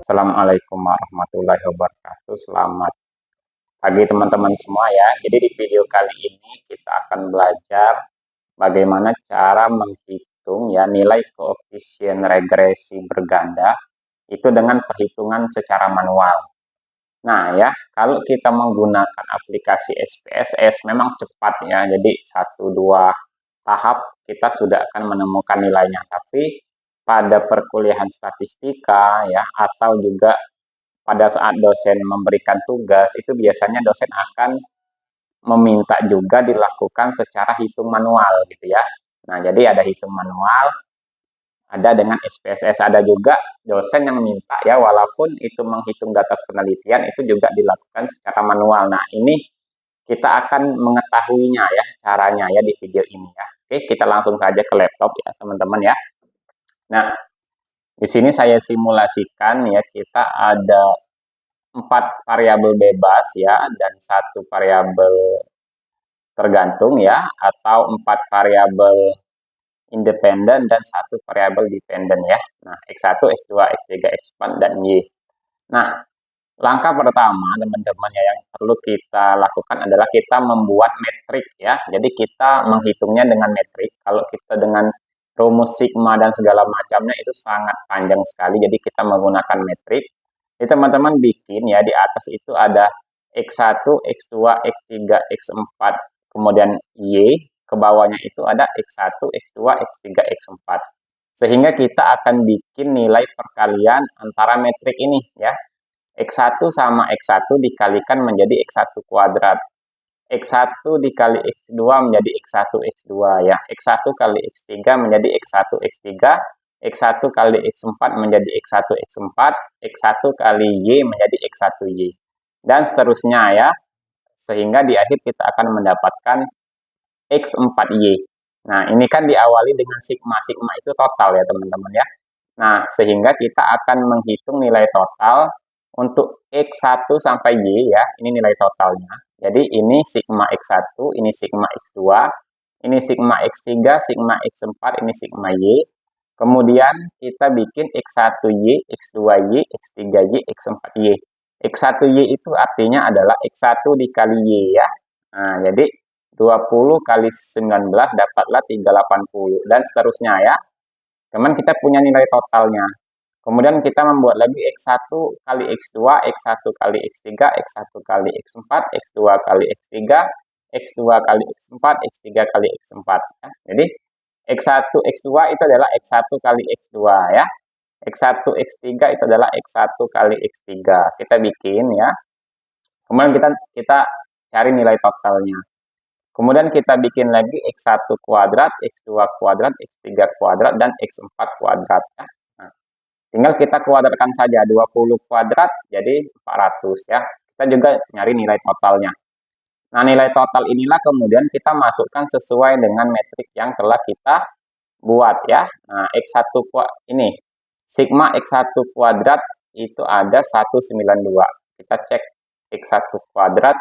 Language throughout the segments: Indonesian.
Assalamualaikum warahmatullahi wabarakatuh. Selamat pagi teman-teman semua ya. Jadi di video kali ini kita akan belajar bagaimana cara menghitung ya nilai koefisien regresi berganda itu dengan perhitungan secara manual. Nah ya, kalau kita menggunakan aplikasi SPSS memang cepat ya. Jadi 1-2 tahap kita sudah akan menemukan nilainya. Tapi pada perkuliahan statistika ya atau juga pada saat dosen memberikan tugas itu biasanya dosen akan meminta juga dilakukan secara hitung manual gitu ya. Nah, jadi ada hitung manual, ada dengan SPSS, ada juga dosen yang minta ya walaupun itu menghitung data penelitian itu juga dilakukan secara manual. Nah, ini kita akan mengetahuinya ya caranya ya di video ini ya. Oke, kita langsung saja ke laptop ya teman-teman ya. Nah, di sini saya simulasikan ya kita ada 4 variabel bebas ya dan 1 variabel tergantung ya atau 4 variabel independen dan 1 variabel dependen ya. Nah, X1, X2, X3, X4 dan Y. Nah, langkah pertama teman-teman ya yang perlu kita lakukan adalah kita membuat metrik ya. Jadi kita menghitungnya dengan metrik. Kalau kita dengan rumus sigma dan segala macamnya itu sangat panjang sekali. Jadi kita menggunakan metrik. Jadi teman-teman bikin ya di atas itu ada X1, X2, X3, X4, kemudian Y, ke bawahnya itu ada X1, X2, X3, X4. Sehingga kita akan bikin nilai perkalian antara metrik ini ya. X1 sama X1 dikalikan menjadi X1 kuadrat. X1 dikali X2 menjadi X1 X2 ya. X1 kali X3 menjadi X1 X3. X1 kali X4 menjadi X1 X4, X1 kali Y menjadi X1 Y. Dan seterusnya ya, sehingga di akhir kita akan mendapatkan X4Y. Nah, ini kan diawali dengan sigma. Sigma itu total ya teman-teman ya. Nah, sehingga kita akan menghitung nilai total untuk X1 sampai Y ya, ini nilai totalnya. Jadi ini sigma X1, ini sigma X2, ini sigma X3, sigma X4, ini sigma Y. Kemudian kita bikin X1Y, X2Y, X3Y, X4Y. X1Y itu artinya adalah X1 dikali Y ya. Nah, jadi 20 kali 19 dapatlah 380 dan seterusnya ya. Teman kita punya nilai totalnya. Kemudian kita membuat lagi X1 kali X2, X1 kali X3, X1 kali X4, X2 kali X3, X2 kali X4, X3 kali X4. Ya. Jadi X1, X2 itu adalah X1 kali X2 ya. X1, X3 itu adalah X1 kali X3. Kita bikin ya. Kemudian kita cari nilai totalnya. Kemudian kita bikin lagi X1 kuadrat, X2 kuadrat, X3 kuadrat, dan X4 kuadrat. Ya. Nah, tinggal kita kuadratkan saja 20 kuadrat jadi 400 ya. Kita juga nyari nilai totalnya. Nah, nilai total inilah kemudian kita masukkan sesuai dengan metrik yang telah kita buat ya. Nah, X1 ini sigma X1 kuadrat itu ada 192. Kita cek X1 kuadrat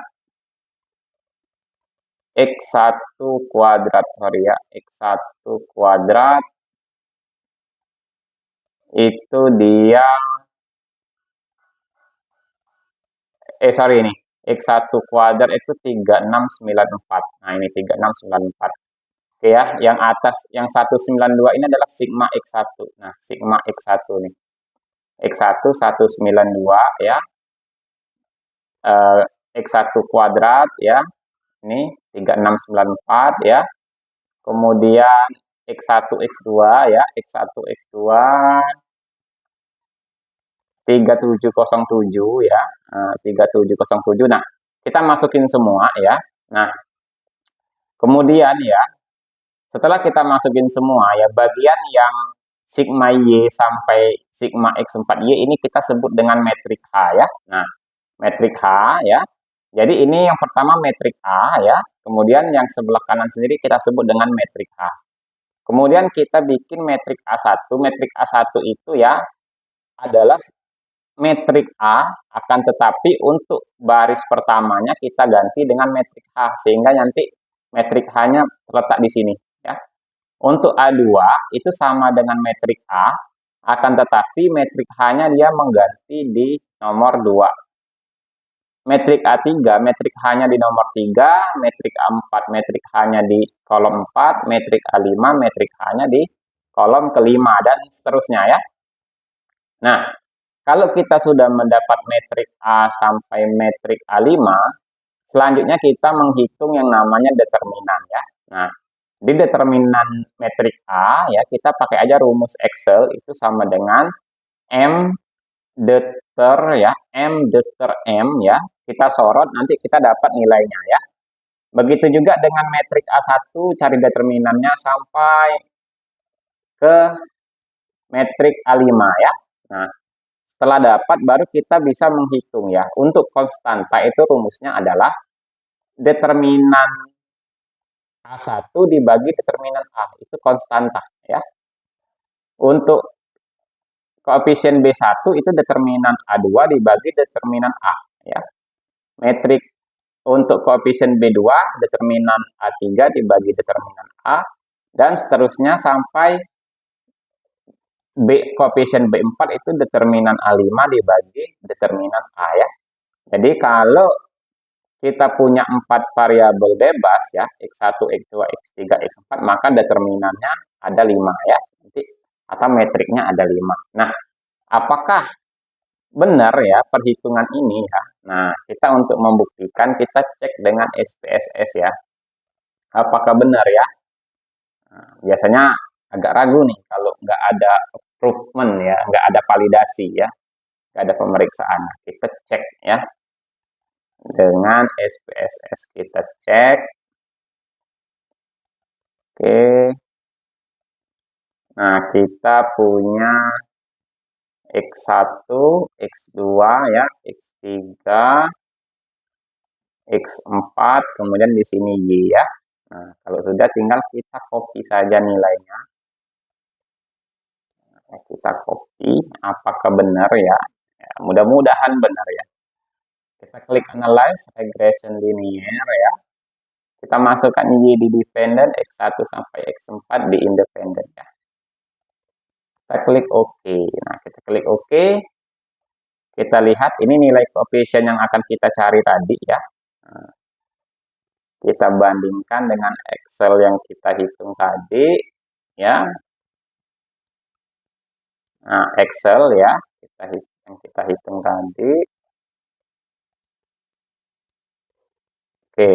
sorry ya, X1 kuadrat itu dia sorry ini X1 kuadrat itu 3694. Nah, ini 3694. Oke ya, yang atas yang 192 ini adalah sigma X1. Nah, sigma X1 nih. X1 192 ya. X1 kuadrat ya. Ini 3694 ya. Kemudian X1 X2 ya, X1 X2 3707 ya. 3707. Nah, kita masukin semua ya. Nah, kemudian ya setelah kita masukin semua ya bagian yang sigma Y sampai sigma X4Y ini kita sebut dengan metrik H ya. Nah, metrik H ya. Jadi ini yang pertama metrik A ya. Kemudian yang sebelah kanan sendiri kita sebut dengan metrik H. Kemudian kita bikin metrik A1. Metrik A1 itu ya adalah metrik A, akan tetapi untuk baris pertamanya kita ganti dengan metrik H sehingga nanti metrik H-nya terletak di sini ya. Untuk A2 itu sama dengan metrik A, Akan tetapi metrik H-nya dia mengganti di nomor 2. Metrik A3, metrik H-nya di nomor 3, metrik A4, metrik H-nya di kolom 4, metrik A5, metrik H-nya di kolom kelima, dan seterusnya ya. Nah, kalau kita sudah mendapat metrik A sampai metrik A5, selanjutnya kita menghitung yang namanya determinan ya. Nah, di determinan metrik A ya, kita pakai aja rumus Excel, itu sama dengan M deter ya, M deter M ya. Kita sorot, nanti kita dapat nilainya ya. Begitu juga dengan metrik A1, cari determinannya sampai ke metrik A5 ya. Nah, setelah dapat baru kita bisa menghitung ya. Untuk konstanta itu rumusnya adalah determinan A1 dibagi determinan A, itu konstanta ya. Untuk koefisien B1 itu determinan A2 dibagi determinan A ya. Metrik untuk koefisien B2 determinan A3 dibagi determinan A, dan seterusnya sampai koefisien B4 itu determinan A5 dibagi determinan A ya. Jadi kalau kita punya 4 variabel bebas ya, X1, X2, X3, X4, maka determinannya ada 5 ya. Nanti atau metriknya ada 5. Nah, apakah benar ya perhitungan ini ya? Nah, kita untuk membuktikan kita cek dengan SPSS ya. Apakah benar ya? Nah, biasanya agak ragu nih kalau nggak ada improvement ya, nggak ada validasi ya, nggak ada pemeriksaan. Kita cek ya dengan SPSS, kita cek. Oke. Nah, kita punya X1, X2 ya, X3, X4, kemudian di sini Y ya. Nah, kalau sudah tinggal kita copy saja nilainya. Nah, kita copy, apakah benar ya? Ya, mudah-mudahan benar ya. Kita klik analyze regression linear ya. Kita masukkan Y di dependent, X1 sampai X4 di independent ya. Kita klik OK. Nah, kita klik OK. Kita lihat ini nilai koefisien yang akan kita cari tadi ya. Nah, kita bandingkan dengan Excel yang kita hitung tadi ya. Nah, Excel ya, yang kita hitung tadi. Oke.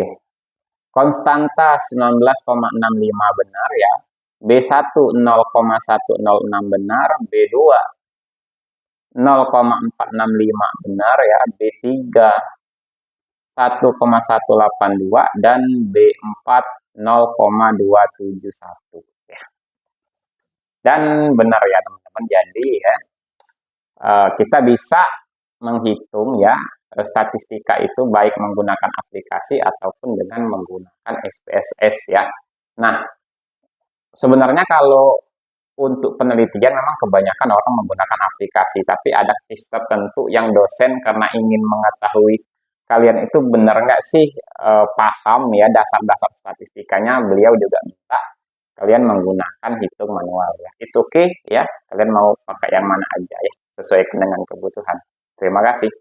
Konstanta 19,65 benar ya. B1 0,106 benar, B2 0,465 benar ya, B3 1,182 dan B4 0,271 ya. Dan benar ya teman-teman. Jadi ya kita bisa menghitung ya statistika itu baik menggunakan aplikasi ataupun dengan menggunakan SPSS ya. Nah, sebenarnya kalau untuk penelitian memang kebanyakan orang menggunakan aplikasi, tapi ada case tertentu yang dosen karena ingin mengetahui kalian itu benar nggak sih paham ya dasar-dasar statistikanya, beliau juga minta kalian menggunakan hitung manual ya. It's okay ya, kalian mau pakai yang mana aja ya, sesuai dengan kebutuhan. Terima kasih.